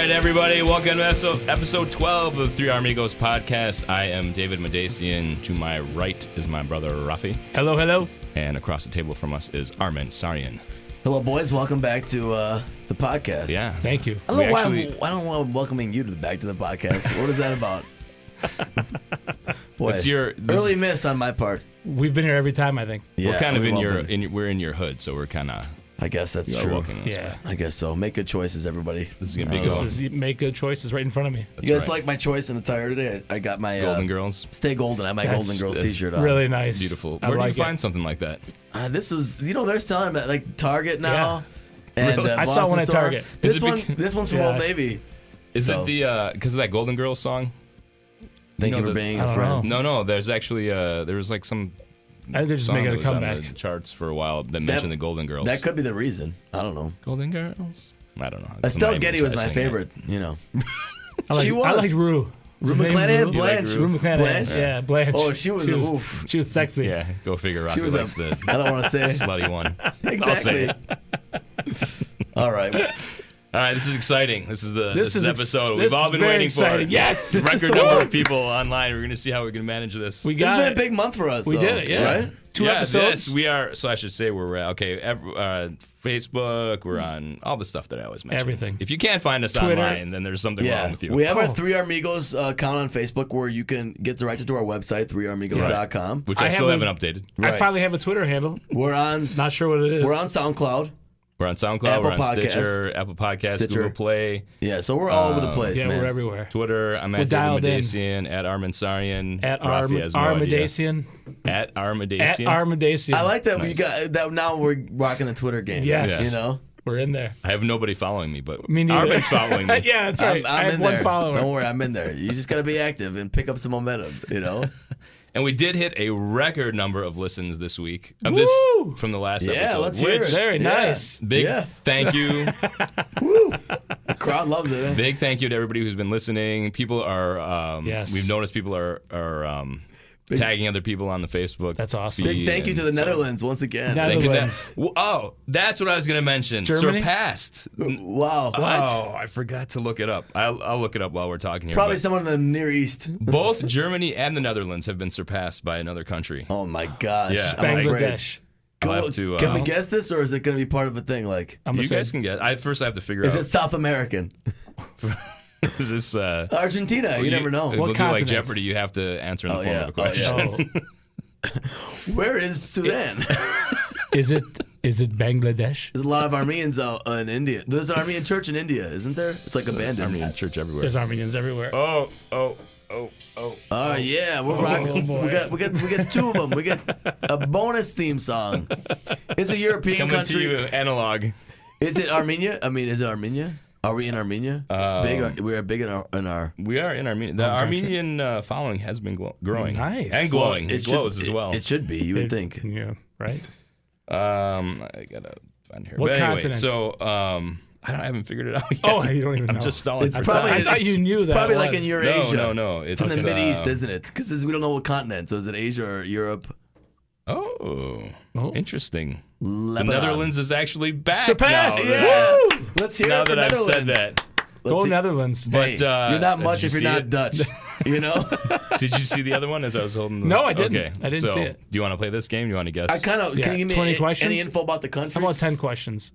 right, everybody. Welcome to episode 12 of the Three Amigos podcast. I am David Medasian. To my right is my brother, Rafi. Hello, hello. And across the table from us is Armen Saryan. Hello, boys. Welcome back to the podcast. Yeah. Thank you. I don't know why I'm welcoming you back to the podcast. What is that about? Boy, It's early miss on my part. We've been here every time, I think. Yeah, we're kind of we're in your hood, so we're kind of. I guess that's true. Yeah. I guess so. Make good choices, everybody. This is gonna be good. Make good choices right in front of me. That's you guys right. like my choice in attire today? I got my Golden Girls. Stay Golden. I have my Golden Girls that's t-shirt on. Really nice. Beautiful. I Where like do you find something like that? This was, they're selling them at like Target now. And Really? I saw one at Target. This one's from Old Navy. Is it because of that Golden Girls song? Thank you for being a friend. No. There's actually there was like some. I think they're just making a comeback. On the charts for a while that mentioned the Golden Girls. That could be the reason. I don't know. Golden Girls. I don't know. Estelle Getty was my favorite. You know. She was. I like Rue. Rue McClanahan? Blanche. Rue McClanahan. Yeah, Blanche. Oh, she was oof. She was sexy. Yeah, go figure. Rafi likes the I don't want to say slutty one. Exactly. All right. All right, this is exciting. This is episode this we've all been waiting exciting. for. Yes, record number of people online. We're going to see how we can manage this. We got It's been a big month for us. We did it, yeah. Right? Two episodes. Yes, we are. So I should say we're Facebook. We're on all the stuff that I always mention. Everything. If you can't find us Twitter. online, then there's something wrong with you. We have our Three Amigos account on Facebook where you can get directed to our website, threeamigos.com. Which I still haven't updated. I finally have a Twitter handle. We're on. Not sure what it is. We're on SoundCloud. We're on SoundCloud, Apple we're on Podcast, Stitcher, Apple Podcasts, Stitcher. Google Play. Yeah, so we're all over the place, yeah, man. we're everywhere. Twitter, I'm at David Medasian, at Armen Saryan. At Rafi has no idea. Armedasian. At Armedasian. At Armedasian. I like that Nice. we got that. Now we're rocking the Twitter game. Yes. You know. We're in there. I have nobody following me, but Me neither. Armen's following me. Yeah, that's right. I'm I have in one there. follower. Don't worry, I'm in there. You just got to be active and pick up some momentum, you know? And we did hit a record number of listens this week Woo! from the last Yeah, episode. let's hear it. Very nice. Big Yeah. thank you. Woo! The crowd loves it, man. Big thank you to everybody who's been listening. People are, Yes. we've noticed people are tagging other people on the Facebook. That's awesome. Big thank you to the and so- Netherlands once again. Netherlands. Oh, that's what I was going to mention. Germany? Surpassed. Wow. Oh, I forgot to look it up. I'll look it up while we're talking here. Probably but someone in the Near East. both Germany and the Netherlands have been surpassed by another country. Oh my gosh. Yeah. I'm afraid. Bangladesh. I'll have to, Can we guess this, or is it going to be part of a thing? Like, I'm You gonna say guys can guess. First, I have to figure is out. it South American? Is this Argentina? You never know. We'll do like continent? Jeopardy. You have to answer in the Oh, form yeah. of a question. Oh, Where is Sudan? Is it Bangladesh? There's a lot of Armenians out in India. There's an Armenian church in India, isn't there? It's like abandoned. Armenian church everywhere. There's Armenians everywhere. Oh. Oh yeah, we're rocking. boy. We got two of them. We got a bonus theme song. It's a European Coming country. to you analog. Is it Armenia? I mean, is it Armenia? Are we in Armenia? We are big in our. We are in Armenia. The Armenian following has been growing. Nice. And glowing. Well, it glows as well. It should be. You would think. Yeah, right? I gotta find here. What but anyway, continent? so I haven't figured it out yet. Oh, you don't even know. I'm just stalling It's for probably. time. I thought you knew it's that probably one. like in Eurasia. No. It's in the Mid East, isn't it? Because we don't know what continent. So is it Asia or Europe? Oh, interesting. Lebanon. The Netherlands is actually back Surpassed! now. Yeah. Let's hear Now it for that I've said Netherlands. that. Go see. Netherlands. But Hey, you're not much did if you you're see not it? Dutch. You know. Did you see the other one as I was holding the... No, I didn't. Okay. I didn't so, see it. Do you want to play this game? Do you want to guess? I kind of. Yeah, Can you give me 20 questions? any info about the country? How about 10 questions?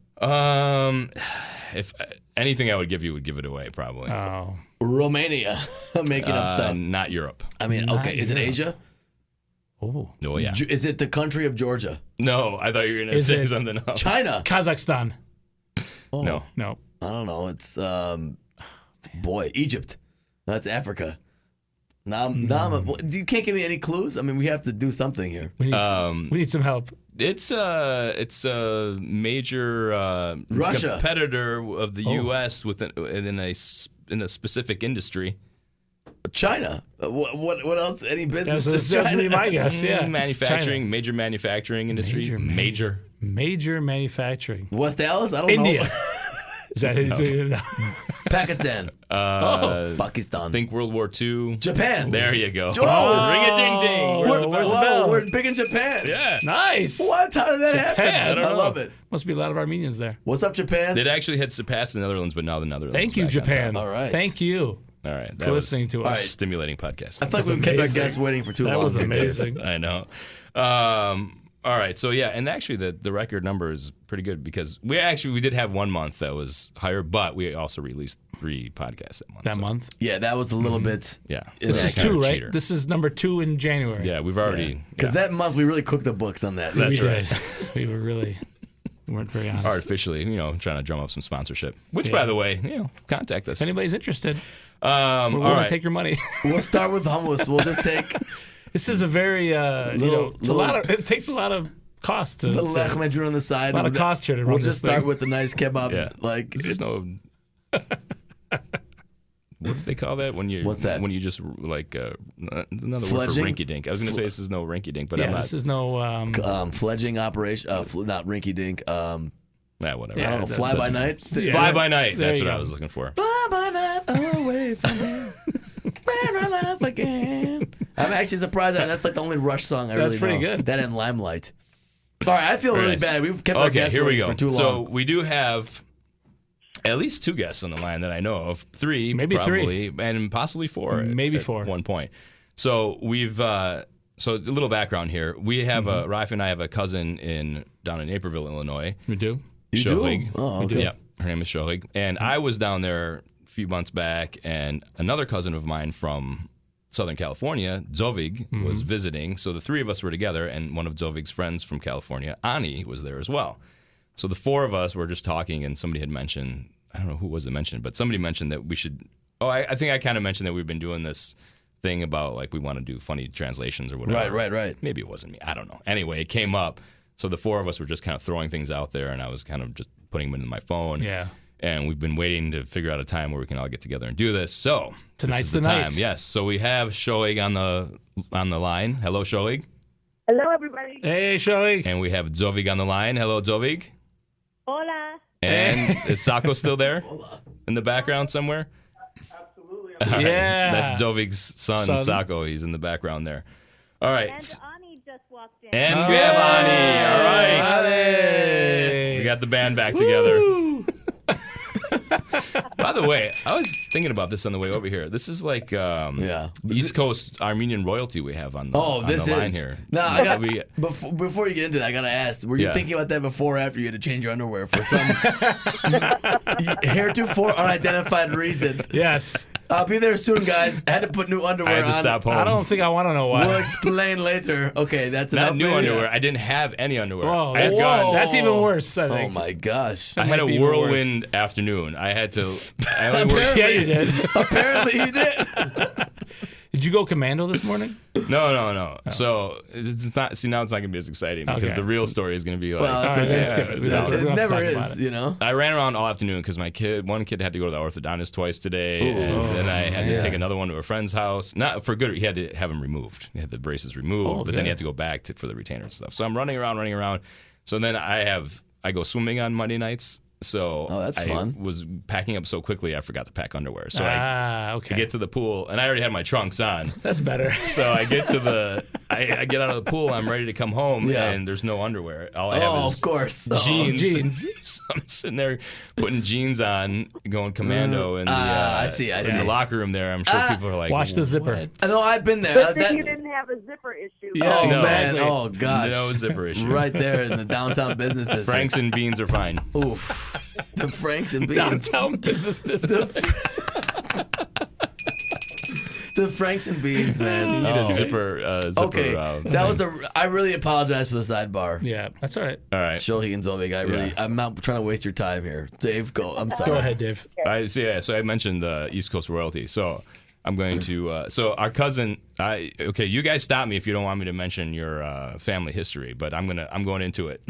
If anything I would give you would give it away, probably. Oh. Romania. I'm making up stuff. Not Europe. I mean, Not okay. Is it Europe. Asia? Oh. Oh, yeah. Is it the country of Georgia? No, I thought you were going to Is say it something else. China. Kazakhstan. Oh, No. No. I don't know. It's Egypt. That's Africa. You can't give me any clues. I mean, we have to do something here. We need some help. It's a major Russia. competitor of the U.S. in a specific industry. China. What else? Any business? That's in gonna be China? my guess. Yeah. Manufacturing, China. major manufacturing industry. Major Major. Major manufacturing. West Dallas? I don't India. know. Is that no. Pakistan. Pakistan. Think World War II. Japan. There you go. Oh. Ring a ding ding. Where's the bell? Whoa, we're big in Japan. Yeah. Nice. What? How did that happen? Japan. I love it. Must be a lot of Armenians there. What's up, Japan? It actually had surpassed the Netherlands, but now the Netherlands. Thank is you, back on Japan. top. All right. Thank you All right. That for was listening to all us. right. stimulating podcast. I feel like we've kept our guests waiting for too long. That was amazing. I know. All right, so yeah, and actually the record number is pretty good because we did have 1 month that was higher, but we also released 3 podcasts that month. Yeah, that was a little bit. Yeah. This is 2, right? Cheater. This is number 2 in January. Yeah, we've already Because that month we really cooked the books on that. That's we right. did. We weren't very honest. artificially, trying to drum up some sponsorship. Which, by the way, contact us. If anybody's interested, we're all willing right. to take your money. We'll start with hummus. We'll just take This is a very it takes a lot of cost to the lechmedru on the side. a lot of cost here to run We'll this just start thing. with the nice kebab. Yeah. Like There's no. What do they call that when you? What's that? When you just like another Fledging? word for rinky dink. I was going to say this is no rinky dink, but yeah, I'm not. this is no fledging operation. Not rinky dink. Whatever. I don't know. Yeah, Fly by night. Fly by night. There That's you what I go. was looking for. Fly by night away from me. When I laugh again. I'm actually surprised that's like the only Rush song I That's really pretty know. good. That and Limelight. All right, I feel Very really nice. bad. We've kept our Okay, guests here we waiting go. for too long. So we do have at least 2 guests on the line that I know of. 3, Maybe probably, and possibly 4. Maybe at 4. one point. So we've so a little background here. We have Rafi and I have a cousin down in Naperville, Illinois. We do. You Shoghig. do? Oh, okay. Yep, her name is Shoghig. And I was down there a few months back, and another cousin of mine from Southern California, Zovig, was visiting. So the 3 of us were together, and one of Zovig's friends from California, Ani, was there as well. So the 4 of us were just talking, and somebody had mentioned, I don't know who was it mentioned, but somebody mentioned that we should, I think I kind of mentioned that we've been doing this thing about, like, we want to do funny translations or whatever. Right. Maybe it wasn't me. I don't know. Anyway, it came up. So the 4 of us were just kind of throwing things out there, and I was kind of just putting them into my phone. Yeah. And we've been waiting to figure out a time where we can all get together and do this. So Tonight's this is the time. night. Yes. So we have Shoghig on the line. Hello, Shoghig. Hello, everybody. Hey, Shoghig. And we have Zovig on the line. Hello, Zovig. Hola. And is Sako still there in the background somewhere? Absolutely. All right. Yeah. That's Zovig's son, Sako. He's in the background there. All right. And Ani just walked in. And we have Ani. All right. Hey. We got the band back together. By the way, I was thinking about this on the way over here. This is like East Coast Armenian royalty we have on the, this the line is here. No, I got We- before you get into that, I gotta ask: were you thinking about that before or after you had to change your underwear for some heretofore unidentified reason? Yes. I'll be there soon, guys. I had to put new I underwear had to on. stop home. I don't think I want to know why. We'll explain later. Okay, that's Not enough. new maybe? underwear. I didn't have any underwear. Whoa, I had that's, gone. that's even worse, I Oh think. my gosh! I had might be a even whirlwind afternoon. I had to. I only worked. Yeah, you did. Apparently he did. Did you go commando this morning? No. So it's not. See, now it's not going to be as exciting because Okay. the real story is going to be like. Well, it's All right, okay. let's skip it. We don't have to It never talk about is, it. you know. I ran around all afternoon because one kid had to go to the orthodontist twice today, and then I had to take another one to a friend's house. Not for good. He had to have them removed. He had the braces removed, but then he had to go back for the retainer and stuff. So I'm running around. So then I go swimming on Monday nights. So that's I fun. was packing up so quickly I forgot to pack underwear. So Okay. I get to the pool and I already had my trunks on. That's better. So I get to I get out of the pool. I'm ready to come home, Yeah. and there's no underwear. All I have Oh, is of course. jeans. So I'm sitting there putting jeans on, going commando in the I see. in the locker room there. I'm sure people are like, Watch the zipper. "What?" I know I've been there. Good thing you didn't have a zipper issue. Yeah, Oh exactly. man! Oh gosh! No zipper issue. Right there in the downtown business district. Franks and beans are fine. Oof. The Franks and Beans. Downtown business district. The Franks and Beans, man. You need Oh. a zipper. Okay, that was I really apologize for the sidebar. Yeah, that's all right. All right. Shoghig and Zovig, I'm not trying to waste your time here. Dave, go. I'm sorry. Go ahead, Dave. So I mentioned East Coast royalty. So I'm going to. So our cousin. Okay, you guys stop me if you don't want me to mention your family history, but I'm going into it.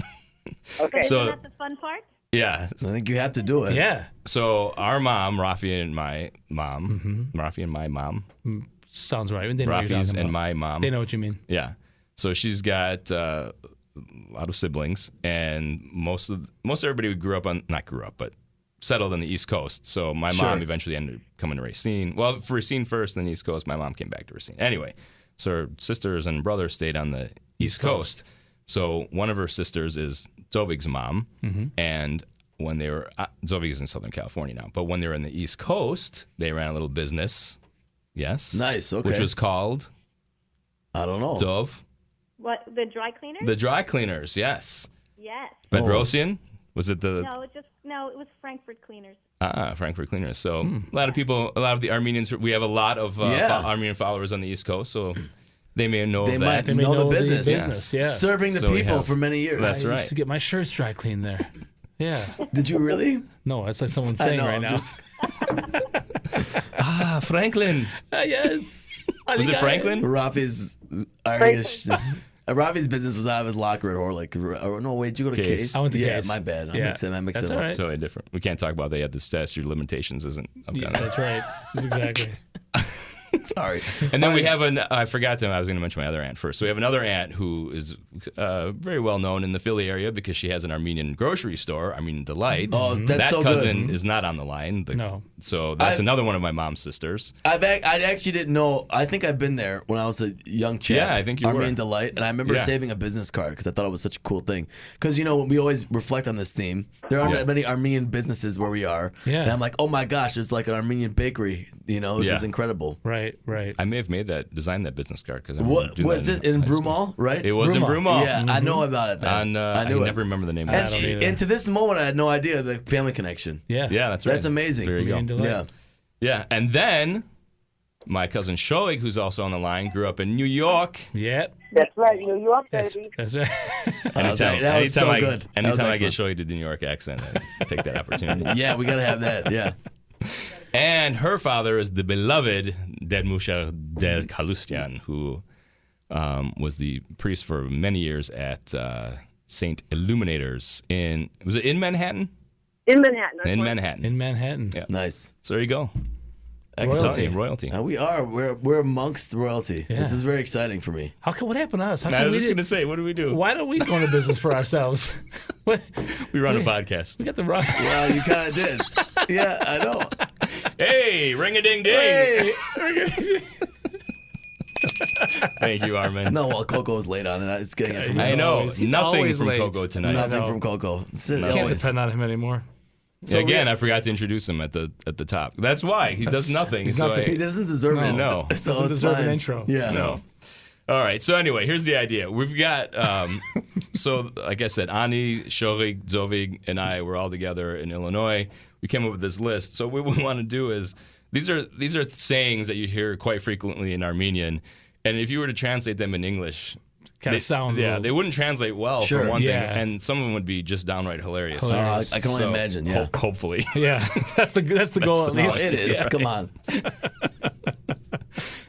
Okay, So- that's the fun part. Yeah. I think you have to do it. Yeah. So our mom, Rafi and my mom, Rafi and my mom, Sounds right. They know what you're Rafi's talking and about. my mom. They know what you mean. Yeah. So she's got a lot of siblings, and most everybody we not grew up, but settled on the East Coast. So my Sure. mom eventually ended up coming to Racine. Well, for Racine first, then the East Coast. My mom came back to Racine. Anyway, so her sisters and brothers stayed on the East Coast. So one of her sisters is Zovig's mom, and when they were Zovig is in Southern California now, but when they were in the East Coast, they ran a little business. Yes, Nice, okay. which was called I don't know. Zov. What, the dry cleaner? The dry cleaners, yes. Yes. Bedrosian? Was it the No, it was Frankfurt Cleaners. Frankfurt Cleaners? So a lot of people, a lot of the Armenians, we have a lot of Armenian followers on the East Coast, so they may know They of might that. They may know the know the business. business, yeah. Serving the So we people have- for many years. That's I right. used to get my shirts dry cleaned there. Yeah. Did you really? No, that's like someone I saying know, right I'm now. just- Franklin. Yes. Was it Franklin? Rafi's Irish. Rafi's business was out of his locker at Orlick. Or no, wait, did you go to Case. Case? I went to yeah, Case. my bad. Yeah. I mixed That's it all up. right. Totally different. We can't talk about they had the statute of limitations isn't up Yeah, down there. that's right. That's exactly. Sorry. And then we have I forgot to, I was going to mention my other aunt first. So we have another aunt who is very well known in the Philly area because she has an Armenian grocery store, Armenian Delight. Oh, that's that so cousin good. is not on the line. No. So that's I've- another one of my mom's sisters. I actually didn't know. I think I've been there when I was a young chap. Yeah, I think you were. Armenian Delight, and I remember Yeah. saving a business card because I thought it was such a cool thing. Because we always reflect on this theme. There aren't Yeah. that many Armenian businesses where we are. Yeah. And I'm like, oh my gosh, there's like an Armenian bakery. This Yeah. is incredible. Right, right. I may have What designed that business card because was it in Broomall? Right. It was in Broomall. Broomall. Yeah, I know about it. Then. I knew it. never remember the name of I that don't street. either. And to this moment, I had no idea the family connection. Yeah. Yeah, that's right. That's amazing. There you go. Armenian Delight. Yeah. Yeah, and then my cousin Shoghig, who's also on the line, grew up in New York. Yeah. That's right, New York, That's, baby. that's right. That was so good. That was Anytime I get excellent. Shoghig to do New York accent, I take that opportunity. Yeah, we gotta have that. Yeah. And her father is the beloved Ded Musha Der Kalustian, who was the priest for many years at Saint Illuminators was it in Manhattan? In Manhattan. In Manhattan. In Manhattan. Yeah. Nice. So there you go. Excellent. Royalty. We are. We're amongst royalty. Yeah. This is very exciting for me. What happened to us? How I come was we just didn't- going to say, what do we do? Why don't we go into business for ourselves? What? We run a podcast. We got the wrong. Well, you kind of did. Yeah, I know. Hey, ring-a-ding-ding. Hey. Thank you, Armin. No, well, Coco's late on it. It's getting it from I me. know. He's Nothing always from late. Coco tonight. Nothing know. from Coco. It's Can't always. depend on him anymore. Again, I forgot to introduce him at the top. That's why. He does nothing. he's So nothing. He doesn't deserve it. No. So Doesn't it's deserve an fine. intro. Yeah. No. All right. So anyway, here's the idea. We've got so like I said, Ani, Shoghig, Zovig, and I were all together in Illinois. We came up with this list. So what we want to do is these are sayings that you hear quite frequently in Armenian, and if you were to translate them in English, Kind of sound. they wouldn't translate well Sure. for one Yeah. thing, and some of them would be just downright hilarious. Hilarious. I can only imagine. Yeah. Hopefully. Yeah. That's the goal at the least. Oh, it is. Come on.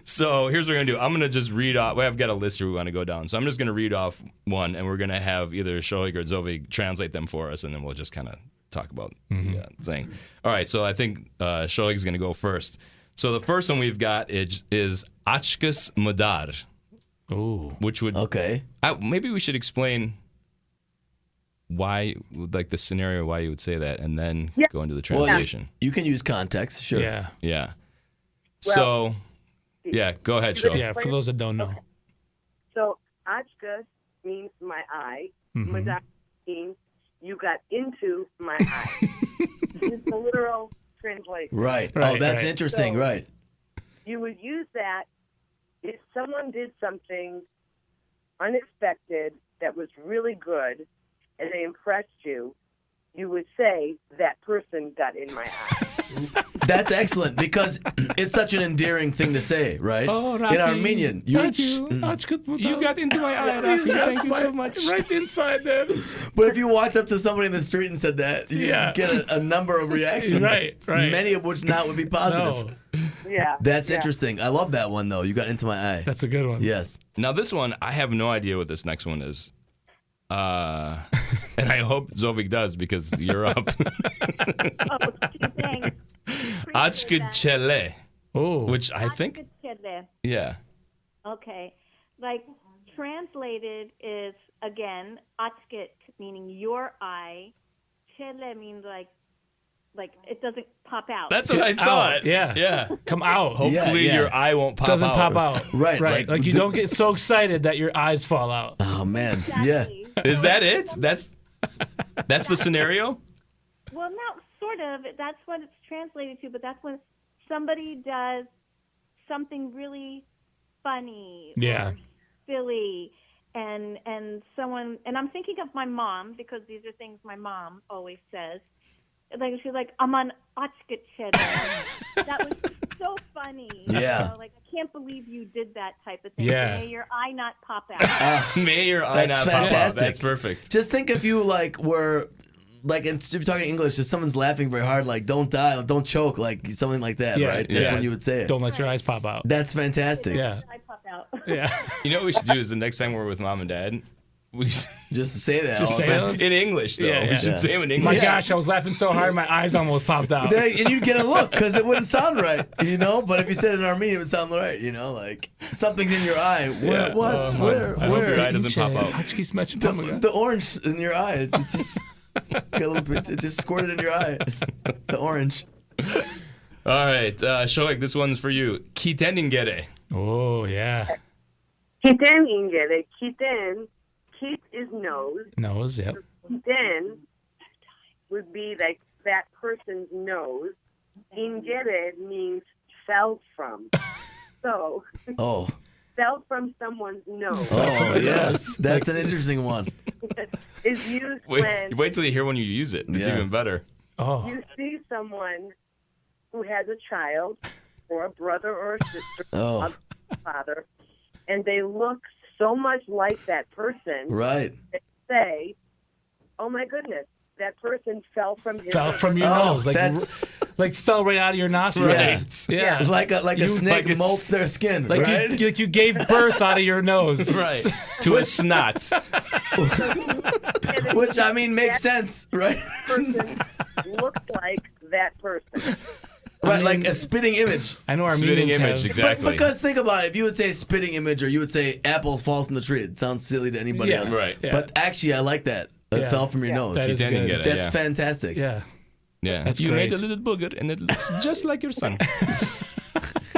So here's what we're going to do. I'm going to just read off. Well, I've got a list here we want to go down. So I'm just going to read off one, and we're going to have either Shoghig or Zovig translate them for us, and then we'll just kind of talk about the thing. All right, so I think Shoghig's going to go first. So the first one we've got is Achkas Madar, Ooh. which would... Okay. maybe we should explain why, like the scenario, why you would say that, and then go into the translation. You can use context. Sure. Yeah. Yeah. Well, So, yeah, go ahead, Shoghig. Yeah. For those that don't know. So, Achka means my eye. Madar means you got into my eye. It's the literal translation. Right. Right, Oh, that's right. interesting. So- Right. You would use that if someone did something unexpected that was really good and they impressed you. You would say that person got in my eye. That's excellent because it's such an endearing thing to say, right? Oh, In Rafi, Armenian, thank you. You got into my eye, Rafi. Thank you so much. Right inside there. But if you walked up to somebody in the street and said that, you'd Yeah. get a number of reactions. Right. Many of which not would be positive. No, Yeah. That's yeah. interesting. I love that one though. You got into my eye. that's a good one. Yes. Now this one, I have no idea what this next one is. And I hope Zovig does because you're up. Oh, thanks. Achka Chele, Oh. which I think, yeah. Okay. Like, translated is, again, achkit, meaning your eye. Chele means, like, like it doesn't pop out. That's what I Out. thought. Yeah. Yeah. Come out. Hopefully yeah. your eye won't pop Doesn't out. pop out. Right, Right. like, Like you don't get so excited that your eyes fall out. Oh man, yeah. Exactly. Is that it? That's the scenario? Well, no, sort of. That's what it's translated to, but that's when somebody does something really funny Yeah. or silly, and someone, and I'm thinking of my mom because these are things my mom always says. Like she's like, "I'm on Ochkit cheddar." That was so funny. Yeah. You know, like I can't believe you did that type of thing. Yeah. May your eye not pop out. May your eye That's not pop out. fantastic. That's perfect. Just think if you like were like if you're talking English, if someone's laughing very hard, like don't die, don't choke, like something like that, Yeah, right? That's yeah. when you would say it. Don't let your eyes pop out. That's fantastic. Yeah. Eye pop out. Yeah. You know what we should do is the next time we're with mom and dad, we should, Just say that. Just all the say time. those? in English though. Yeah, We yeah. should Yeah. say them in My English. gosh, I was laughing so hard my eyes almost popped out. And you'd get a look because it wouldn't sound right, you know. But if you said it in Armenian, it would sound right, you know. Like something's in your eye. Where? Yeah. What? Oh, Where? I hope Where? your eye doesn't pop out. The orange in your eye. It just got a little bit. It just squirted in your eye. The orange. All right, Shoghig, this one's for you. Kiteningere. Oh, yeah. Kiten ingere. Kiten. Kit is nose. Nose, yep. Kiten would be like that person's nose. Ingere means fell from. So, Oh. fell from someone's nose Oh, yes. That's an interesting one. is used when Wait till you hear when you use it. It's Yeah. even better. Oh, you see someone who has a child or a brother or a sister Oh. or a father, and they look so much like that person, Right. they say, "Oh my goodness, that person fell from his fell from your Oh, nose. Like, that's- like fell right out of your nostrils. Right. Yeah. Like a You- snake like it's- molts their skin, Like right? you gave birth out of your nose. Right. To a snot. Which I mean makes sense, right? person looks like that person." Right, like a spitting image. I know Spitting Armenians image, have. exactly. But because think about it, if you would say spitting image or you would say apple falls from the tree, it sounds silly to anybody Yeah. else. Right. Yeah. But actually, I like that. It Yeah. fell from your nose. That is good. Kiteningere, That's yeah. fantastic. Yeah. Yeah. That's you made a great. little booger and it looks just like your son.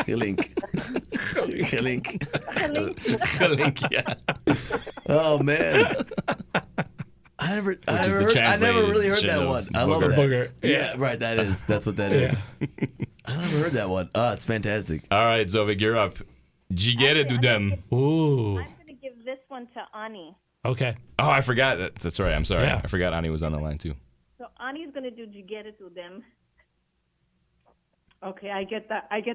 Link. Link. Link, yeah. Oh man. I never is the really heard translation that of one. I love booger. that. Booger. Yeah, right. That's what that is. Yeah. I never heard that one. Oh, it's fantastic. All right, Zovig, you're up. Jigere dudem. Ooh. I'm going to give this one to Ani. Okay. Oh, I forgot. That's right. I'm sorry. Yeah. I forgot Ani was on the line too. So Ani's going to do jigere to them. Okay, I get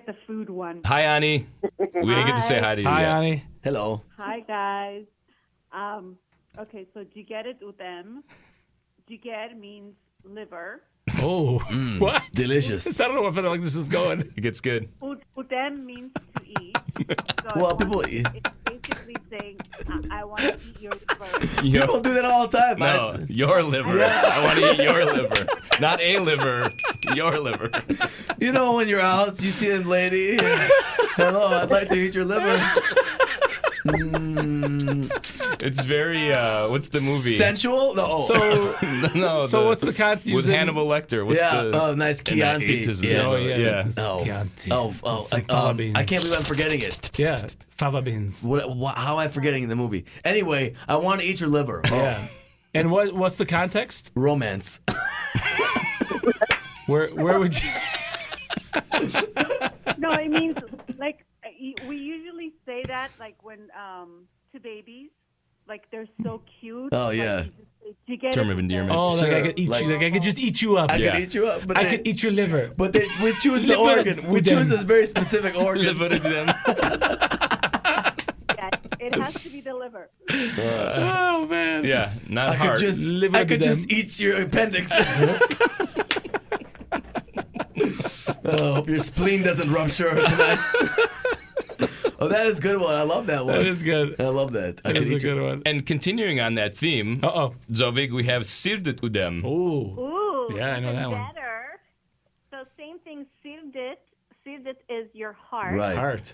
the food one. Hi, Ani. We didn't get to say hi to you Hi, yet. Ani. Hello. Hi guys. Okay, so jiger udem. Jiger means liver. Oh. What? Delicious. I don't know if like this is going. It gets good. Udem means to eat. So Well, it's people- basically saying, I want to eat your liver. People do that all the time. No, your liver. I want to eat your liver. Not a liver, your liver. You know when you're out, you see a lady. Hello, I'd like to eat your liver. It's very, what's the movie? Sensual? No. So, No, so what's the content? with Hannibal Lecter? What's yeah. the, Oh, nice and that Chianti. eats his Yeah. liver. Oh, yeah. Yeah. Oh. Chianti. I can't believe I'm forgetting it. Yeah. Fava beans. How am I forgetting in the movie? Anyway, I want to eat your liver. Oh, Yeah. And what's the context? romance. Where would you? No, it means like we usually say that like when to babies, like they're so cute. Oh, like, yeah. you just say, "Jiger Term of udem." endearment. Oh, like I Sure. could eat Like- you. Like I could just eat you up. I Yeah. could eat you up, but I they, could eat your liver. But we choose the Liver organ. We udem. choose a very specific organ. Liver to them. Yeah, it has to be the liver. Oh man. Yeah, not I could hard. just, Liver I could to just eat your appendix. Oh, hope your spleen doesn't rupture tonight. Oh, that is a good one. I love that one. That is good. I love that. I That could is a eat your- good one. And continuing on that theme, Uh-oh. Zovig, we have sirdet udem. Ooh. Ooh. Yeah, I know even that one. better. So same thing, sirdit. Sirdit is your heart. Right. Heart.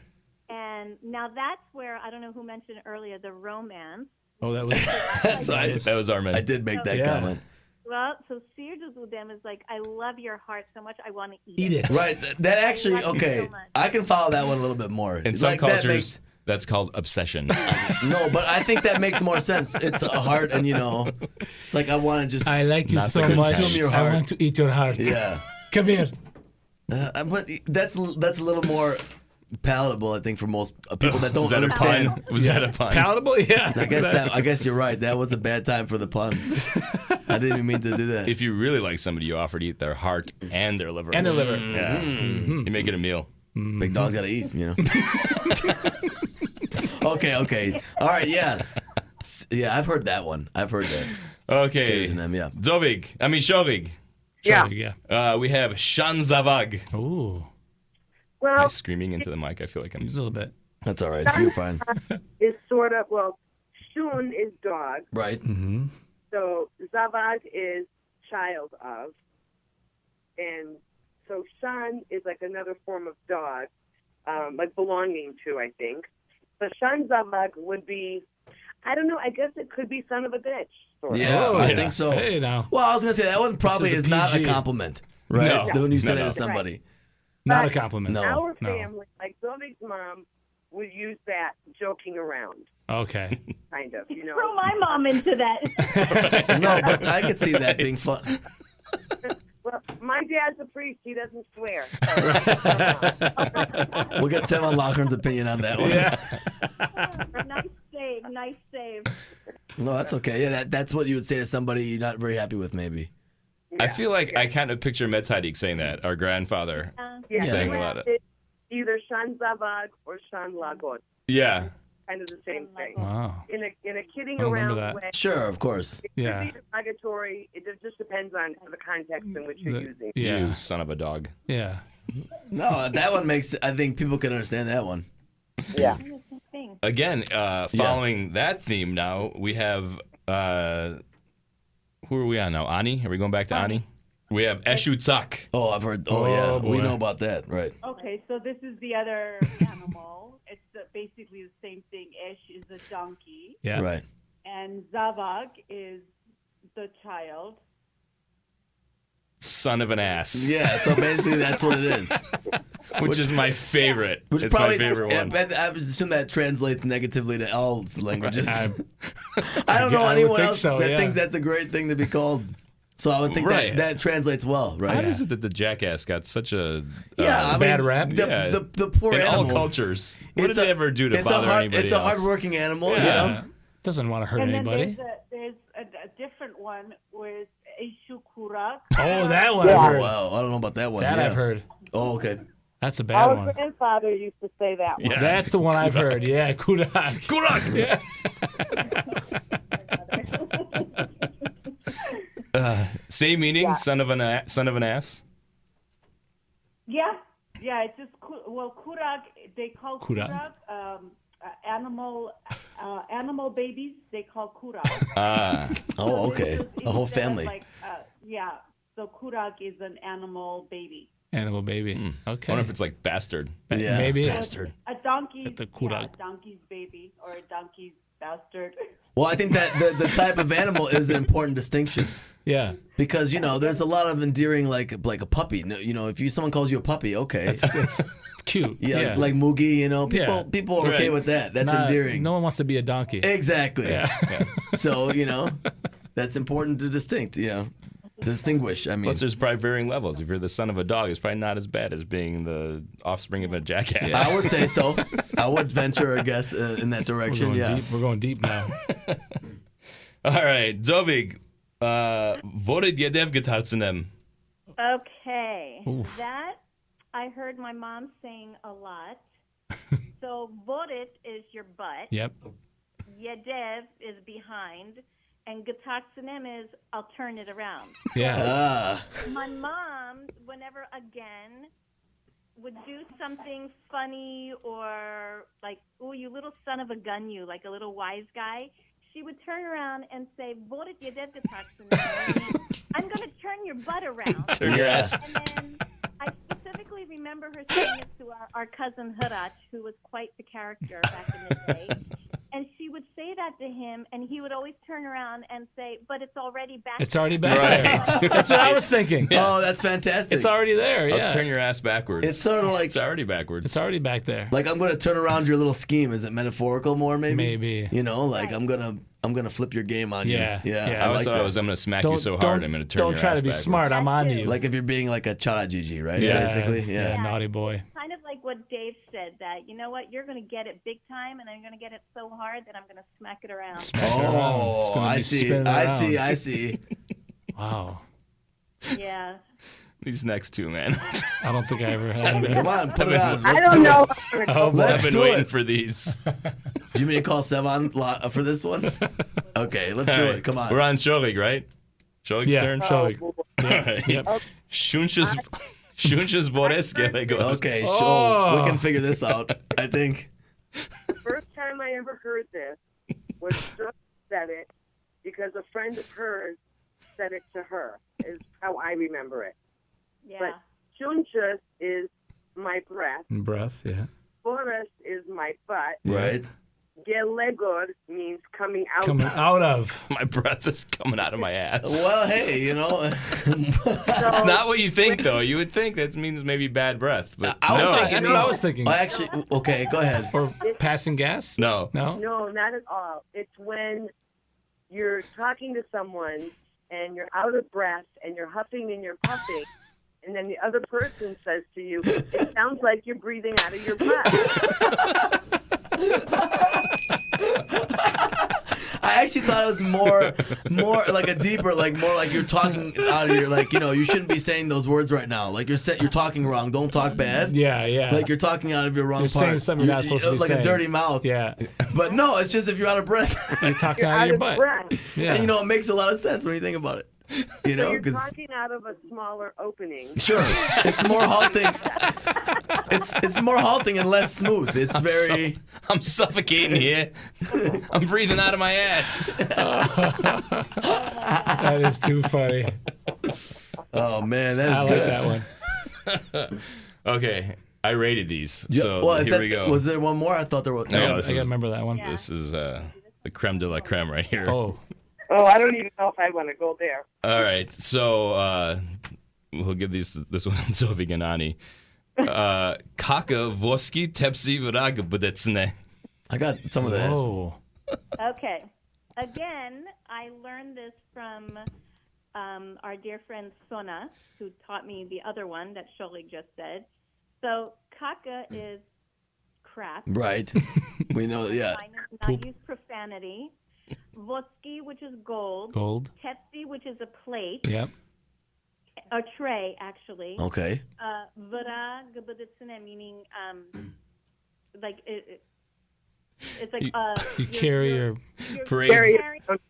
And now that's where, I don't know who mentioned earlier, the romance. Oh, that was. That's right. That was our man. I did make that Yeah. comment. Well, so Sirdu Udem is like, I love your heart so much, I want to Eat it. Right. That actually, I love you okay. so much. I can follow that one a little bit more. In some Like, cultures, that's called obsession. no, but I think that makes more sense. It's a heart, and it's like I want to just. I like you Not so the good much. kind. Your I heart. want to eat your heart. Yeah. Come here. But that's a little more palatable, I think, for most people that don't Was that a understand. pun? Was that a pun? Palatable? Yeah. I guess you're right. That was a bad time for the pun. I didn't even mean to do that. If you really like somebody, you offer to eat their heart and their liver. And the liver. Yeah. You make it a meal. Big dog's gotta eat, Okay. All right, yeah. Yeah, I've heard that one. I've heard that. Okay. Seriously, yeah. Shoghig. Yeah. Yeah. We have Shan Zavag. Ooh. Am Well, I screaming into the mic? I feel like I'm. Just a little bit. That's all right. You're fine. is sort of, well, Shun is dog. Right. Mm-hmm. So Zavag is child of. And so Shan is like another form of dog, like belonging to, I think. So Shan Zavag would be, I don't know, I guess it could be son of a bitch. Sort of. Yeah, Oh, I yeah. think so. Hey, now. Well, I was gonna say that one probably This is is a not a PG. compliment, right? No. When you say No, that no. to somebody. Not a But compliment. No. Our No. family, like Zovig's mom, would use that joking around, Okay. kind of, Throw my mom into that. No, but I could see that being fun. Well, my dad's a priest. He doesn't swear. We'll get Sam Loughran's opinion on that one. Yeah. Nice save. Nice save. No, that's okay. Yeah, that's what you would say to somebody you're not very happy with, maybe. I feel like I kind of picture Metzheidig saying that, our grandfather. Yeah, Saying a well, lot of- it's either Shan Zavag or Shan Lagot. Yeah. Kind of the same thing. Wow. In a kidding I don't around remember that. way. Sure, of course. It Yeah. could be derogatory. It just depends on the context in which you're using. Yeah. You son of a dog. Yeah. No, that one makes. I think people can understand that one. Yeah. Thing. Again, following that theme now, we have, who are we on now? Ani? Are we going back to Ani? We have Eshutzak. Oh, I've heard. Oh, Oh, yeah, we boy. know about that, right? Okay, so this is the other animal. It's basically the same thing. Esh is a donkey, Yeah. Right. and Zavag is the child. Son of an ass. Yeah. So basically, that's what it is. Which is my favorite. Which It's probably, my favorite one. I assume that translates negatively to all languages. I- I don't know I would anyone think else so, that yeah. thinks that's a great thing to be called. So I would think Right. that translates well, How right? is it that the jackass got such a I Bad rap? The, Yeah. the poor in animal. all cultures? What did It's they a- ever do to it's bother a hard, anybody It's a else? hardworking animal, you Yeah. know? Doesn't want to hurt And anybody. then there's a different one with Eshu Kurak. Oh, that one Oh, I've heard. wow. I don't know about that one. That yeah. I've heard. Oh, okay. That's a bad Our one. grandfather used to say that one. Yeah. That's the one I've heard. Yeah, Kurak. Kurak! Yeah. Same meaning, Yeah. son of an ass. Yeah, it's just Kurak. They call Kurak. Kurak animal babies. They call Kurak. Ah, Oh, okay. A whole Instead of family. So Kurak is an animal baby. Animal baby. I Okay. wonder if it's like bastard. Yeah. Maybe. Bastard. A donkey. At the Kurak. A donkey's baby or a donkey's bastard. Well, I think that the type of animal is an important distinction. Yeah. Because, there's a lot of endearing, like a puppy. If someone calls you a puppy, okay. It's cute. yeah, like Moogie, Yeah. people are okay Right. with that. That's Not- endearing. No one wants to be a donkey. Exactly. Yeah. So, that's important to distinguish. I mean, Plus, there's probably varying levels. If you're the son of a dog, it's probably not as bad as being the offspring of a jackass. I would say so. I would venture a guess in that We're direction. going Yeah. deep. We're going deep now. All right, Zovig. Voted Yedev Getarzenem. Okay. Oof. That I heard my mom saying a lot. So Vorit is your butt. Yep. Yedev is behind. And Getarzenem is I'll turn it around. Yeah. Ah. My mom, whenever again, would do something funny or like, oh, you little son of a gun, you, like a little wise guy. She would turn around and say, Vorit Yedev Getarzenem. I'm going to turn your butt around. Turn your ass. And then I specifically remember her saying it to our cousin Hurach, who was quite the character back in the day. And she would say that to him, and he would always turn around and say, "But it's already back." It's already back Right. there. That's what I was thinking. Oh, that's fantastic. It's already there. Yeah. Turn your ass backwards. It's sort of like It's already backwards. It's already back there. like I'm gonna turn around your little scheme. Is it metaphorical more? Maybe. You know, like Right. I'm gonna flip your game on Yeah, you. Yeah. yeah. I I always like thought that. I'm going to smack you so hard, I'm going to turn Don't your try ass to be backwards. smart. I'm on to That you. too. Like if you're being like a chara Gigi, right? Yeah. Basically. Yeah. Naughty boy. Kind of like what Dave said, that, you know what, you're going to get it big time, and I'm going to get it so hard that I'm going to smack it around. Smack it around. It's Oh, gonna I be see. spinning I around. see. I see. Wow. Yeah. These next two, man. I don't think I ever had Come that. on, put it on. I Let's don't do know. it. Oh, boy. Let's I've been do waiting it. for these. Do you mean to call Sevan for this one? Okay, let's do it. Come on. We're on Shoghig, right? Shoghig's Yeah, turn? Shoghig. All right. Yep. Shunches Voreske. They go. Okay, so Oh. we can figure this out. I think. The first time I ever heard this was just said it because a friend of hers said it to her, is how I remember it. Yeah. But chunchus is my breath. Breath, yeah. Forest is my butt. Right. Gelegor means coming out. Coming out of. My breath is coming out of my ass. Well, hey, you know. It's not what you think, though. You would think that means maybe bad breath, but I was no. thinking- That's what I was thinking. I actually. Okay, go ahead. Or passing gas? No. No? No, not at all. It's when you're talking to someone and you're out of breath and you're huffing and you're puffing, and then the other person says to you, "It sounds like you're breathing out of your breath." I actually thought it was more like a deeper, like more like you're talking out of your, like, you know, you shouldn't be saying those words right now. Like you're talking wrong. Don't talk bad. Yeah, yeah. Like you're talking out of your wrong You're part. saying something you're not supposed to be like saying. a dirty mouth. Yeah. But no, it's just if you're out of breath. You're talking You're out of your of butt. breath. Yeah. And you know, it makes a lot of sense when you think about it. You So know, you're because talking out of a smaller opening. sure, it's more halting. It's more halting and less smooth. It's very. I'm suffocating here. I'm breathing out of my ass. That is too funny. Oh man, that is I like good. that one. Okay, I rated these, Yeah, so well, is here that- we go. Was there one more? I thought there was. No, No. this I gotta is- remember that one. Yeah. This is the creme de la creme right here. Oh. Oh, I don't even know if I want to go there. All right, so we'll give this one to Zovig and Ani. Kaka voski tepsi vrag budetsne. I got some of that. Whoa. Okay. Again, I learned this from our dear friend Sona, who taught me the other one that Shoghig just said. So, kaka is crap. Right. We know. Yeah. I not use profanity. Voski, which is gold. Gold. Tepsi, which is a plate. Yep. A tray, actually. Okay. Vrag budetsne, meaning like it's like You carry your. you're Parades.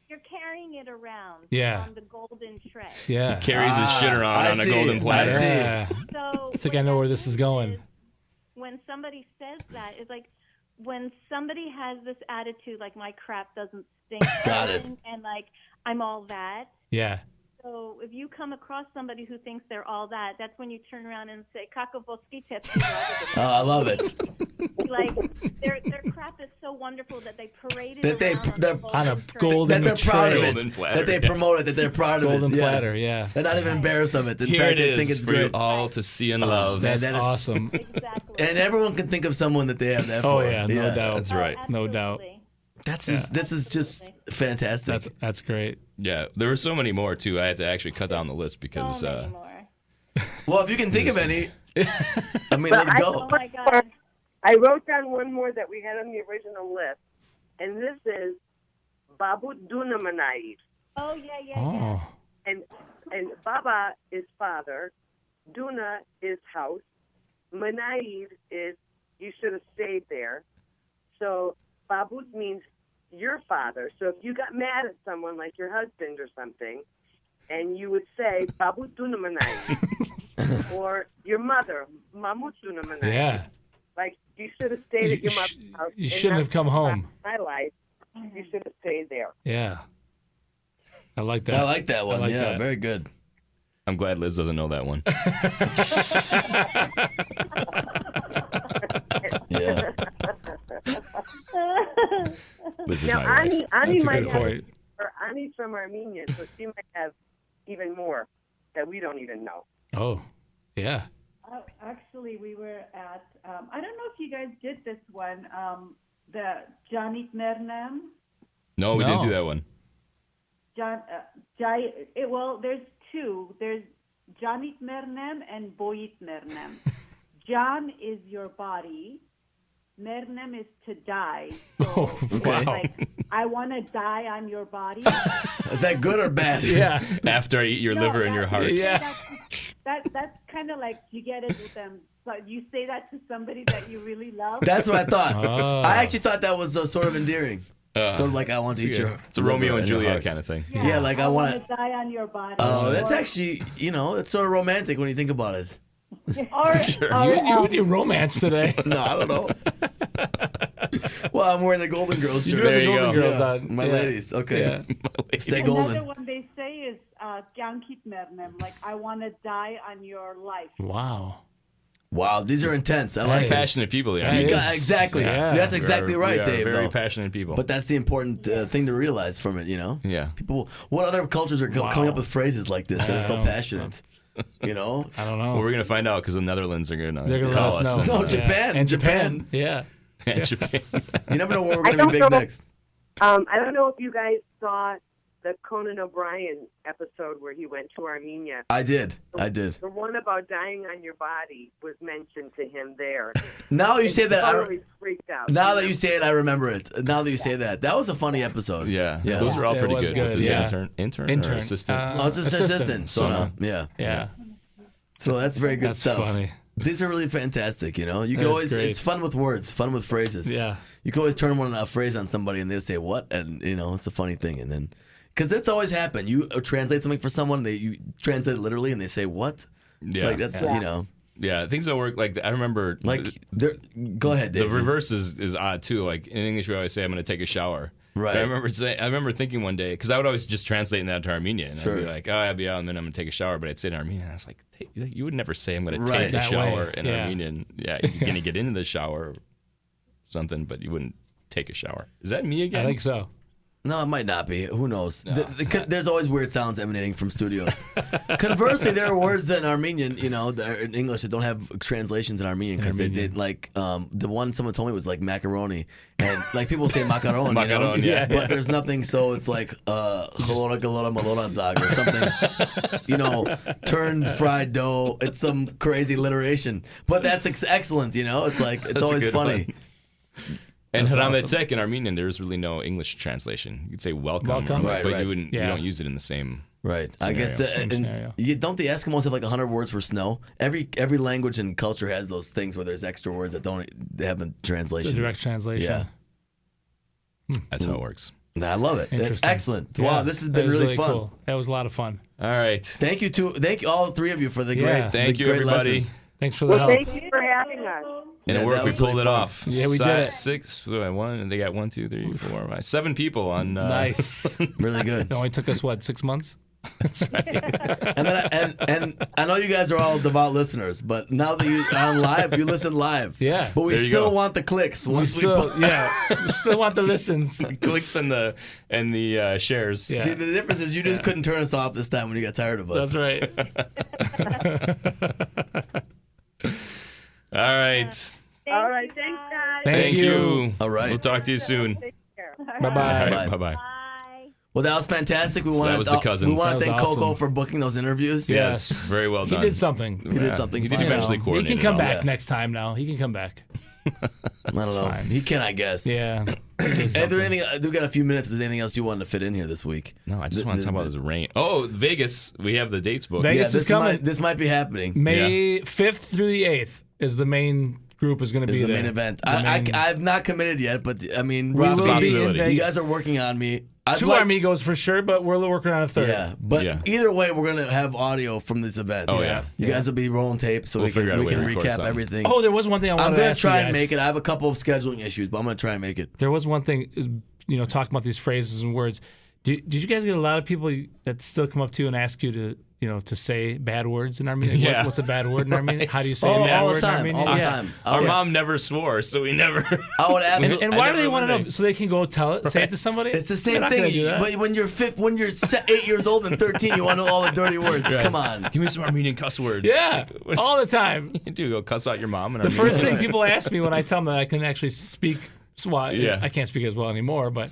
you're carrying it around Yeah. on the golden tray. Yeah. Carries his shit around I on a see, golden I platter. see. Yeah. So I think what I know that where this is means going. is when somebody says that, it's like when somebody has this attitude, like my crap doesn't stink. Got it. And like I'm all that. Yeah. So if you come across somebody who thinks they're all that, that's when you turn around and say "kakavoski tips." Oh, I love it. Like their crap is so wonderful that they parade it That they- around they're On a golden tray. golden That they're proud of tray. it. Golden platter, That they yeah. promote it. That they're proud of Golden it. Yeah. platter, yeah. They're not even embarrassed of it. In Here fact, it they is think it's for great. you all to see and love. man, That's that is- awesome. Exactly. And everyone can think of someone that they have that Oh, for. yeah, no doubt. That's right. No doubt. Absolutely. That's just. This is just fantastic. That's great. Yeah, there were so many more too. I had to actually cut down the list because So many more. Well, if you can think of any, I mean, But let's go. Oh my God. I wrote down one more that we had on the original list, and this is Babu Dunamanai. Oh yeah, yeah, Oh. And Baba is father, Duna is house, Manaiv is you should have stayed there. So Babu means your father. So if you got mad at someone like your husband or something, and you would say Babu Dunamanai, or your mother, Mamut Dunamanai. Yeah. Like you should have stayed at your mother's house. You and shouldn't not have come home. My life, you should have stayed there. Yeah. I like that. I like that one. like Yeah, that. very good. I'm glad Liz doesn't know that one. Yeah. This is Now, my wife. Ani That's a might good have, point. or Ani's from Armenia, so she might have even more that we don't even know. Oh, yeah. Actually, we were at, I don't know if you guys did this one, the Janit Mernam. No, we No. didn't do that one. Well, there's two. There's Janit Mernam and Boyit Mernam. Jan is your body. Mernam is to die. So Okay. it's like, I want to die on your body. Is that good or bad? Yeah. After I eat your liver and your heart. Yeah. That's kind of like you get it with them. So you say that to somebody that you really love. That's what I thought. Oh. I actually thought that was sort of endearing. Sort of like I want to eat your. It's a Romeo liver and your Juliet heart. kind of thing. Yeah, like I want to die on your body. Oh, that's Or- actually, it's sort of romantic when you think about it. Or, You and your romance today. No, I don't know. Well, I'm wearing the Golden Girls You shirt. do have There the you Golden go. Girls on. My Yeah. ladies. Okay. Yeah. Stay Another golden. one they say is Kyankit Mernem, like I want to die on your life. Wow. Wow, these are intense. I That like is- it. Passionate people here. That You is- got, exactly. Yeah. That's exactly right, we are Dave. Very though. passionate people. But that's the important thing to realize from it, yeah. People, what other cultures are Wow. coming up with phrases like this that are so don't- passionate? You know? I don't know. Well, we're gonna find out because the Netherlands are gonna They're gonna call let us us. know. No, and, Japan. And Japan. Yeah. and Japan. You never know where we're I going to be don't big know. next. I don't know if you guys saw the Conan O'Brien episode where he went to Armenia. I did. The one about dying on your body was mentioned to him there. Now you say that. Totally freaked out. Now that you say it, I remember it. Now that you say that, that was a funny episode. Yeah. Yeah. Those are all It pretty was good. good, Is it yeah. intern or assistant? Oh, it's an assistant. So Sona. yeah. Yeah. So that's very good That's stuff. funny. These are really fantastic. You can That is always. great. It's fun with words, fun with phrases. Yeah. You can always turn a phrase on somebody and they say what, and it's a funny thing, and then because that's always happened. You translate something for someone, you translate it literally, and they say what. Yeah. Like that's Yeah, things don't work. Like I remember. Go ahead, Dave. The reverse is odd too. Like in English, we always say, "I'm going to take a shower." Right. But I remember thinking one day because I would always just translate that to Armenian. And Sure. I'd be like, "Oh, I'll be out, and then I'm going to take a shower." But I'd say it in Armenian. I was like, "You would never say I'm going to Right. take a That shower way, in yeah. Armenian. Yeah, you're going to get into the shower, or something, but you wouldn't take a shower." Is that me again? I think so. No, it might not be. Who knows? No, it's not. There's always weird sounds emanating from studios. Conversely, there are words in Armenian, that are in English that don't have translations in Armenian because they did the one someone told me was like macaroni, and like people say macaron, Macaron, yeah. but there's nothing. So it's like chalora galora malora zag or something, turned fried dough. It's some crazy alliteration, but that's excellent. It's like it's That's a always good funny. one. And That's harametzek in Armenian, there's really no English translation. You could say welcome, Welcome. Right, but right. you wouldn't. Yeah. You don't use it in the same. Right. I guess Same scenario. don't the Eskimos have like 100 words for snow? Every language and culture has those things where there's extra words that they have a The translation. direct translation. Yeah. That's how it works. I love it. It's Interesting. excellent. Yeah. Wow, this has That been was really fun. Cool. That was a lot of fun. All right. Thank you all three of you for the Yeah. great Thank the you, great everybody. lessons. Thanks for the Well, help. thank you for having us. And Yeah, it worked. that We was pulled really it fun. off. Yeah, we did it. 6. They got 1, 2, 3, 4, 5, 7 people on. Nice. It Really good. only took us 6 months? That's right. And I know you guys are all devout listeners, but now that you're on live, you listen live. Yeah. But we There you still go. want the clicks. We Once still want the listens. Clicks and the shares. Yeah. See, the difference is you just couldn't turn us off this time when you got tired of us. That's right. All right. All right, thanks, guys. Thank you. All right. We'll talk to you soon. Take care. Bye-bye. All right. Bye. Bye-bye. Bye. Well, that was fantastic. We So want that was the to cousins. We want That to was thank Coco awesome. for booking those interviews. Yes. Very well He done. did something. He did something He did fun. eventually He coordinate can it come all. back Yeah. next time now. He can come back. I don't know. fine. He can, I guess. Yeah. Is there anything? We've got a few minutes. Is there anything else you wanted to fit in here this week? No, I just want to talk about this rain. Oh, Vegas. We have the dates booked. Vegas is coming. This might be happening. May 5th through the 8th is the main group is going to Is be the there. main event. The main- I've not committed yet, but I mean, We Rob, will be in possibility. Vegas. you guys are working on me. I'd 2 like- amigos for sure, but we're working on a third. Yeah, but Yeah. either way, we're gonna have audio from this event. Oh, yeah. You guys will be rolling tape, so We'll we can figure out a way to record recap something. everything. Oh, there was one thing I wanted I'm to gonna ask try you and guys. make it. I have a couple of scheduling issues, but I'm gonna try and make it. There was one thing, talking about these phrases and words. Did you guys get a lot of people that still come up to you and ask you to, to say bad words in Armenian? Yeah. What's a bad word in Armenian? How do you say a bad all word the time, in Armenian? all the time. Our mom never swore, so we never. I would absolutely. And why do they want to know? So they can go say it to somebody? It's the They're same not gonna thing. do that. But when you're 8 years old and 13, you want to know all the dirty words. Right. Come on. Give me some Armenian cuss words. Yeah, all the time. You do go cuss out your mom. The first thing people ask me when I tell them that I can actually speak, Yeah. I can't speak as well anymore, but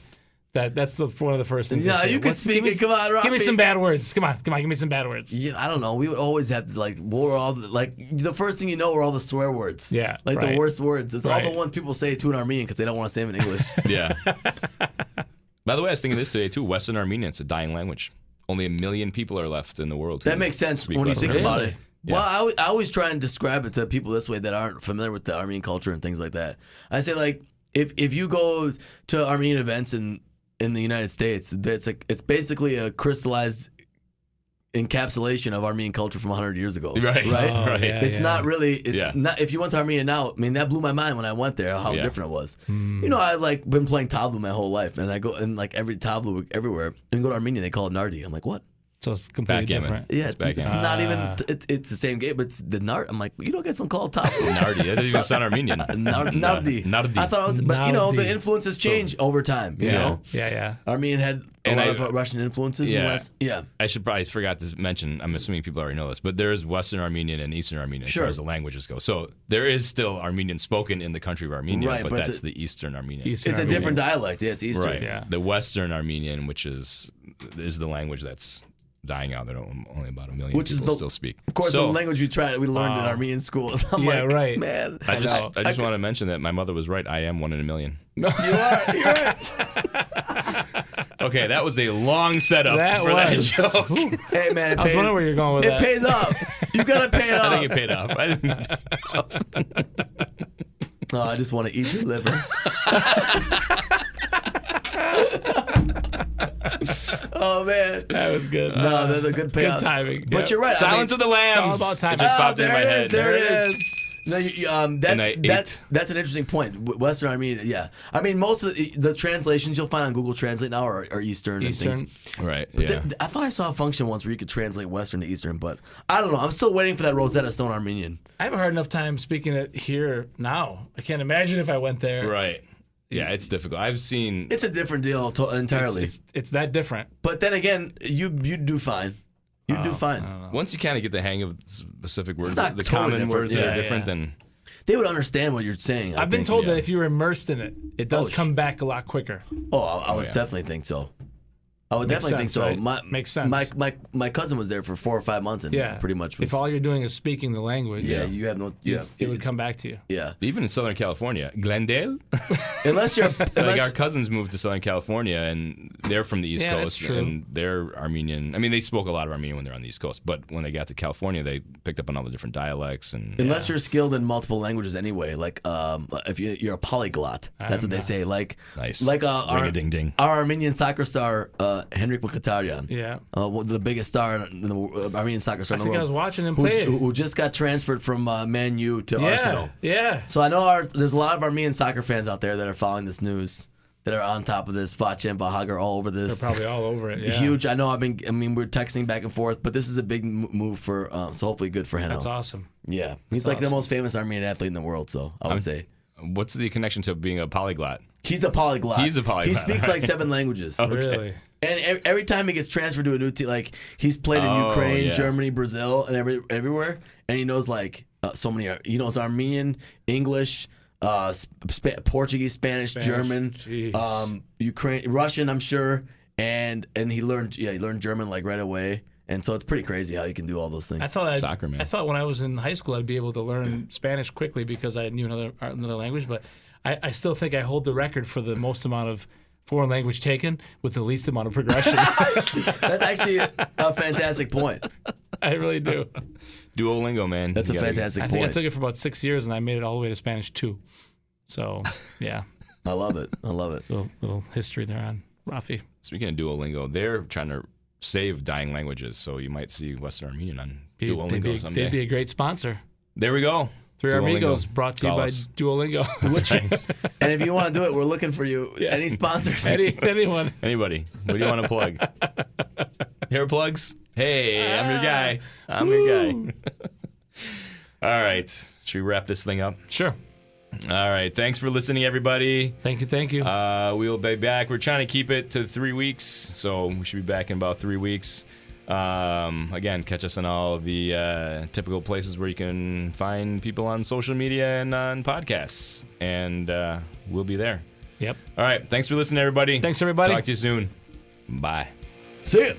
that's one of the first things. Yeah, they say. you can speak it. Come on, Robbie. Give me some bad words. Come on, give me some bad words. Yeah, I don't know. We would always have to what were all the first thing you know are all the swear words. Yeah, the right. worst words. It's all Right. the ones people say to an Armenian because they don't want to say them in English. Yeah. By the way, I was thinking this today too. Western Armenian, it's a dying language. Only 1 million people are left in the world. That makes sense when you think about it. Yeah. Well, I always try and describe it to people this way that aren't familiar with the Armenian culture and things like that. I say if you go to Armenian events in the United States, it's basically a crystallized encapsulation of Armenian culture from 100 years ago. Right. Right. Right. Yeah, It's not really. It's Yeah. not. If you went to Armenia now, I mean, that blew my mind when I went there. How Yeah. different it was. I've been playing tabla my whole life, and I go and every tabla everywhere, and go to Armenia, they call it nardi. I'm like, what? So it's completely Backgammon. different. Yeah, It's backgammon. it's not even. It's the same game, but it's the nart. I'm like, you don't get some called tabla. Nardi. That doesn't even sound Armenian. Nardi. Nardi. I thought it was, but Nardi. the influences change over time. You know, Yeah. Armenian had a lot of Russian influences. Yeah. In the West. Yeah. I should probably forgot to mention, I'm assuming people already know this, but there is Western Armenian and Eastern Armenian as Sure. far as the languages go. So there is still Armenian spoken in the country of Armenia, Right, but but that's the Eastern Armenian. Eastern It's a Armenian. different dialect. Yeah, it's Eastern. Right. Yeah. The Western Armenian, which is the language that's dying out. There are only about 1 million Which is people the- still speak. Of course, so, the language we learned in Armenian school. I'm Yeah, like, right. Man, I know. just want to mention that my mother was right. I am 1 in 1 million. you are. You're right. Okay, that was a long setup That for that was. joke. Hey, man, I was wondering where you're going with it that. pays off. You gotta pay it off. I think it paid off. I think Oh, I just want to eat your liver. Oh man, That was good. no, they're the good payouts. timing. But Yep. you're right. Silence of the Lambs. It's all about timing. It just Ah, popped in there my it head. is, there it is. No, that's an interesting point. Western Armenian, yeah. I mean, most of the translations you'll find on Google Translate now are Eastern. Eastern. And things. Right. But Yeah. I thought I saw a function once where you could translate Western to Eastern, but I don't know. I'm still waiting for that Rosetta Stone Armenian. I have a hard enough time speaking it here now. I can't imagine if I went there. Right. Yeah, it's difficult. I've seen. It's a different deal entirely. It's that different. But then again, you do fine. You do fine. Once you kind of get the hang of specific words, not the totally common different. words that Yeah, are different yeah. than. They would understand what you're saying. I've been think. told yeah. that if you're immersed in it, it does Oh, come back a lot quicker. Oh, I would yeah. definitely think so. I would Makes definitely sense, think so. right? Makes sense. My cousin was there for 4 or 5 months and Yeah. pretty much was. If all you're doing is speaking the language, yeah, you have no. Yeah, it would come back to you. Yeah, Even in Southern California, Glendale. unless you're. Like our Unless, cousins moved to Southern California, and they're from the East Yeah, that's Coast, true. and they're Armenian. I mean, they spoke a lot of Armenian when they're on the East Coast, but when they got to California, they picked up on all the different dialects and. unless you're skilled in multiple languages anyway, like if you're a polyglot, that's what they say. Like Nice. Like our Ring-a-ding-ding. our Armenian soccer star Henrik Mkhitaryan. Yeah. The biggest star in the Armenian soccer star I in the think I world. was watching him play it. who just got transferred from Man U to Yeah. Arsenal. Yeah. So I know there's a lot of Armenian soccer fans out there that are following this news, that are on top of this. Vacha and Bahag are all over this. They're probably all over it. Yeah. Huge. I know. We're texting back and forth, but this is a big move for. So hopefully good for Heno. That's awesome. Yeah, he's like the most famous Armenian athlete in the world. So I would say What's the connection to being a polyglot? he's a polyglot. He's a polyglot, He speaks like right. 7 languages. Really. And every time he gets transferred to a new team, like he's played in Oh, Ukraine, yeah. Germany, Brazil, and everywhere, and he knows like so many. He knows Armenian, English, Portuguese, Spanish, German, Jeez. Ukraine, Russian, I'm sure, and he learned German like right away, and so it's pretty crazy how you can do all those things. I thought Soccer, man. I thought when I was in high school I'd be able to learn Spanish quickly because I knew another language, but I still think I hold the record for the most amount of foreign language taken with the least amount of progression. That's actually a fantastic point. I really do. Duolingo, man. That's You a gotta- fantastic I think I point. took it for about 6 years and I made it all the way to Spanish 2. So, yeah, I love it. I love it. little history there on Rafi. Speaking of Duolingo, they're trying to save dying languages, so you might see Western Armenian on Duolingo They'd someday. be a great sponsor. There we go. Three Duolingo. Amigos brought to you Call by us. Duolingo. And if you want to do it, we're looking for you. Yeah. Any sponsors? Anyone. Anybody? What do you want to plug? Hair plugs? Hey, I'm your guy. I'm your guy. All right. Should we wrap this thing up? Sure. All right. Thanks for listening, everybody. Thank you. We will be back. We're trying to keep it to 3 weeks, so we should be back in about 3 weeks. Again, catch us on all of the typical places where you can find people on social media and on podcasts, and we'll be there. Yep. All right. Thanks for listening, everybody. Thanks, everybody. Talk to you soon. Bye. See ya.